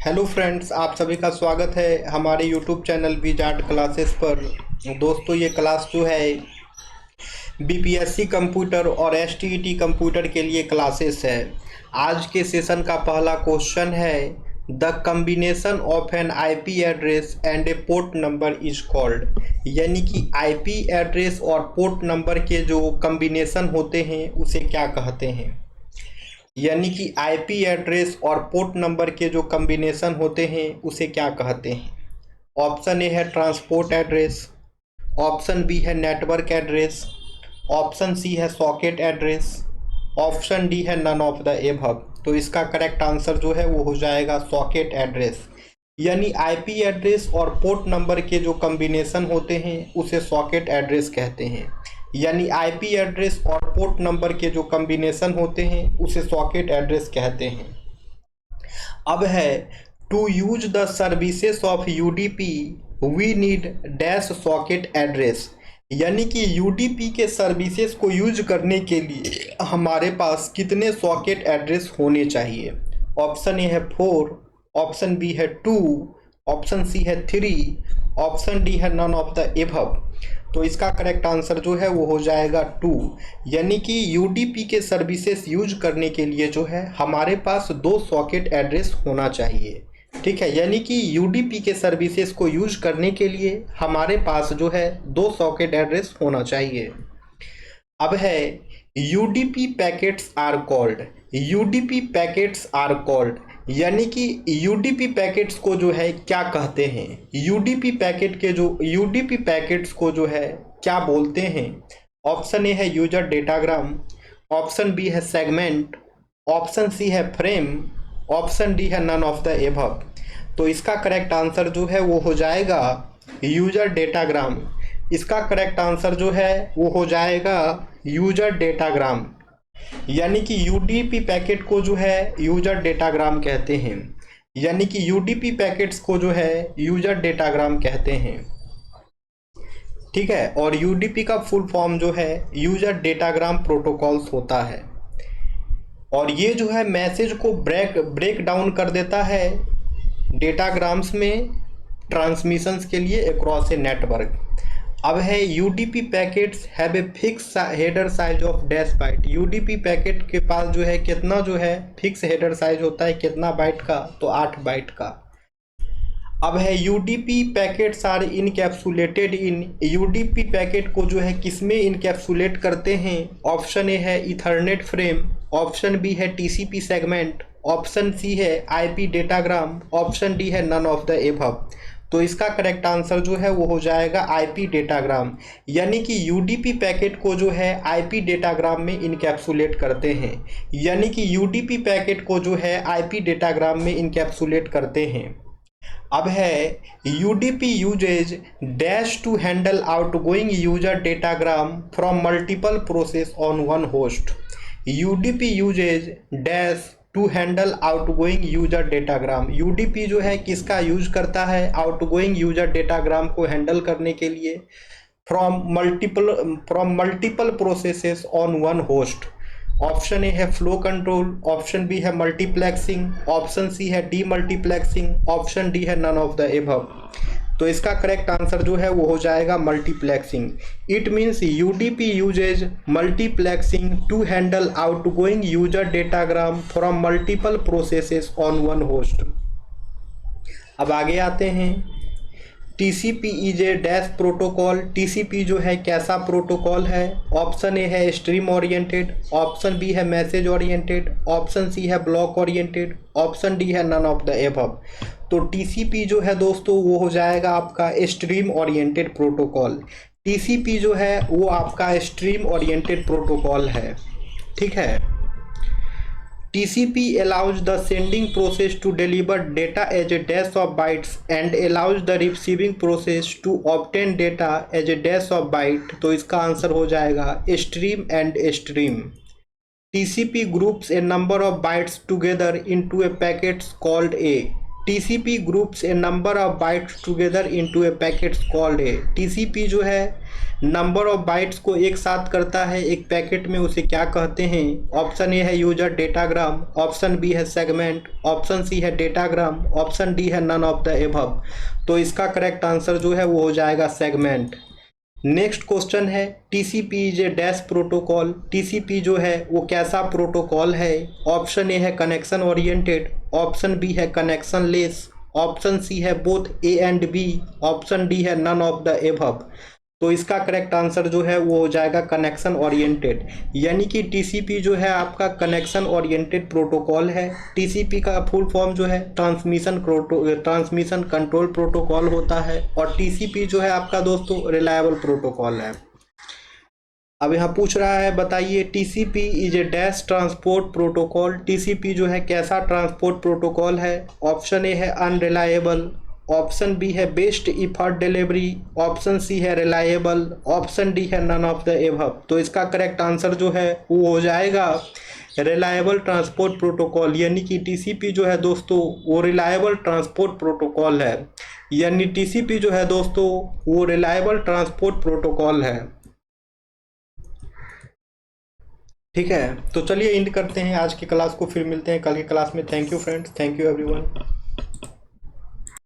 Hello friends, आप सभी का स्वागत है हमारे यूट्यूब चैनल वीजार्ट क्लासेस पर। दोस्तों, ये क्लास जो है बीपीएससी कंप्यूटर और एसटीईटी कंप्यूटर के लिए क्लासेस है। आज के सेशन का पहला क्वेश्चन है the combination of N IP address and A port number is called. यानी कि आईपी एड्रेस और पोर्ट नंबर के जो कम्बिनेशन होते हैं उसे क्या कहते हैं। यानी कि आईपी एड्रेस और पोर्ट नंबर के जो कम्बिनेशन होते हैं उसे क्या कहते हैं। ऑप्शन ए है ट्रांसपोर्ट एड्रेस, ऑप्शन बी है नेटवर्क एड्रेस, ऑप्शन सी है सॉकेट एड्रेस, ऑप्शन डी है नन ऑफ द एबव। तो इसका करेक्ट आंसर जो है वो हो जाएगा सॉकेट एड्रेस। यानी आईपी एड्रेस और पोर्ट नंबर के जो कम्बिनेशन होते हैं उसे सॉकेट एड्रेस कहते हैं। यानी आईपी एड्रेस और पोर्ट नंबर के जो कम्बिनेशन होते हैं उसे सॉकेट एड्रेस कहते हैं। अब है to use the services of UDP we need dash socket address. यानी कि यूडीपी के सर्विसेज को यूज करने के लिए हमारे पास कितने सॉकेट एड्रेस होने चाहिए। ऑप्शन ए है 4, ऑप्शन बी है 2, ऑप्शन सी है 3, ऑप्शन डी है नन ऑफ द एबव। तो इसका करेक्ट आंसर जो है वो हो जाएगा 2। यानी कि यूडीपी के सर्विसेज यूज करने के लिए जो है हमारे पास 2 सॉकेट एड्रेस होना चाहिए। ठीक है, यानी कि यूडीपी के सर्विसेज को यूज करने के लिए हमारे पास जो है 2 सॉकेट एड्रेस होना चाहिए। अब है UDP packets are called. UDP packets are called यानी कि यूडीपी पैकेट्स को जो है क्या कहते हैं। यूडीपी पैकेट्स को जो है क्या बोलते हैं। ऑप्शन ए है यूजर डेटाग्राम, ऑप्शन बी है सेगमेंट, ऑप्शन सी है फ्रेम, ऑप्शन डी है नन ऑफ द एबव। तो इसका करेक्ट आंसर जो है वो हो जाएगा यूजर डेटाग्राम। इसका करेक्ट आंसर जो है वो हो जाएगा यूजर डेटाग्राम। यानी कि यूडीपी पैकेट को जो है यूजर डेटाग्राम कहते हैं। यानी कि यूडीपी पैकेट्स को जो है यूजर डेटाग्राम कहते हैं। ठीक है, और यूडीपी का फुल फॉर्म जो है यूजर डेटाग्राम प्रोटोकॉल्स होता है। और ये जो है मैसेज को ब्रेक डाउन कर देता है डेटाग्राम्स में ट्रांसमिशंस के लिए अक्रॉस ए नेटवर्क। अब है UDP packets have a fix header size of dash byte. UDP packet के पास जो है कितना जो है फिक्स हेडर साइज होता है, कितना बाइट का, तो 8 बाइट का। अब है UDP packets are encapsulated in. UDP packet को जो है किसमें इनकैप्सुलेट करते हैं। ऑप्शन ए है इथरनेट फ्रेम, ऑप्शन बी है टीसीपी सेगमेंट, ऑप्शन सी है आईपी डेटाग्राम, ऑप्शन डी है नन ऑफ द एबव। तो इसका करेक्ट आंसर जो है वो हो जाएगा आईपी डेटाग्राम। यानी कि यूडीपी पैकेट को जो है आईपी डेटाग्राम में इनकैप्सुलेट करते हैं। यानी कि यूडीपी पैकेट को जो है आईपी डेटाग्राम में इनकैप्सुलेट करते हैं। अब है UDP uses dash to handle outgoing user datagram from multiple process on one host. UDP uses dash to handle outgoing user datagram. UDP जो है किसका यूज करता है आउटगोइंग यूजर डेटाग्राम को हैंडल करने के लिए from multiple processes on one host. Option A है फ्लो कंट्रोल, ऑप्शन बी है मल्टीप्लेक्सिंग, ऑप्शन सी है डीमल्टीप्लेक्सिंग, ऑप्शन डी है नन ऑफ द एबव। तो इसका करेक्ट आंसर जो है वो हो जाएगा multiplexing. It means UDP uses multiplexing to handle outgoing user datagram from multiple processes on one host. अब आगे आते हैं TCP is a dash protocol. TCP जो है कैसा प्रोटोकॉल है। ऑप्शन ए है स्ट्रीम ओरिएंटेड, ऑप्शन बी है मैसेज ओरिएंटेड, ऑप्शन सी है ब्लॉक ओरिएंटेड, ऑप्शन डी है नन ऑफ द एबव। तो टीसीपी जो है दोस्तों वो हो जाएगा आपका स्ट्रीम ओरिएंटेड प्रोटोकॉल। टीसीपी जो है वो आपका स्ट्रीम ओरिएंटेड प्रोटोकॉल है। ठीक है, TCP allows the sending process to deliver data as a dash of bytes and allows the receiving process to obtain data as a dash of byte। तो इसका answer हो जाएगा stream and stream। TCP groups a number of bytes together into a packets called a। TCP groups A number of bytes together into A packets called a. TCP जो है number of bytes को एक साथ करता है एक packet में, उसे क्या कहते हैं? ऑप्शन ए है यूजर डेटाग्राम, ऑप्शन बी है सेगमेंट, ऑप्शन सी है डेटाग्राम, ऑप्शन डी है नन ऑफ द एबव। तो इसका करेक्ट आंसर जो है वो हो जाएगा सेगमेंट। नेक्स्ट क्वेश्चन है TCP is a dash protocol. TCP जो है वो कैसा प्रोटोकॉल है? ऑप्शन ए है कनेक्शन ओरिएंटेड, ऑप्शन बी है कनेक्शन लेस, ऑप्शन सी है both A and B, option D है नन ऑफ द एबव। तो इसका करेक्ट आंसर जो है वो हो जाएगा कनेक्शन ओरिएंटेड, यानी कि टीसीपी जो है आपका कनेक्शन ओरिएंटेड प्रोटोकॉल है। टीसीपी का फुल फॉर्म जो है ट्रांसमिशन कंट्रोल प्रोटोकॉल होता है, और टीसीपी जो है आपका दोस्तों रिलायबल प्रोटोकॉल है। अब यहाँ पूछ रहा है बताइए TCP is a dash transport protocol. TCP जो है कैसा ट्रांसपोर्ट प्रोटोकॉल है? ऑप्शन ए है अनरिलायबल, ऑप्शन बी है best effort delivery, option C है रिलायबल, ऑप्शन डी है नन ऑफ द एबव। तो इसका करेक्ट आंसर जो है वो हो जाएगा रिलायबल ट्रांसपोर्ट प्रोटोकॉल, यानी कि टीसीपी जो है दोस्तों वो रिलायबल ट्रांसपोर्ट प्रोटोकॉल है, यानी टीसीपी जो है दोस्तों वो रिलायबल ट्रांसपोर्ट प्रोटोकॉल है। ठीक है, तो चलिए एंड करते हैं आज की क्लास को, फिर मिलते हैं कल की क्लास में। Thank you friends, thank you everyone.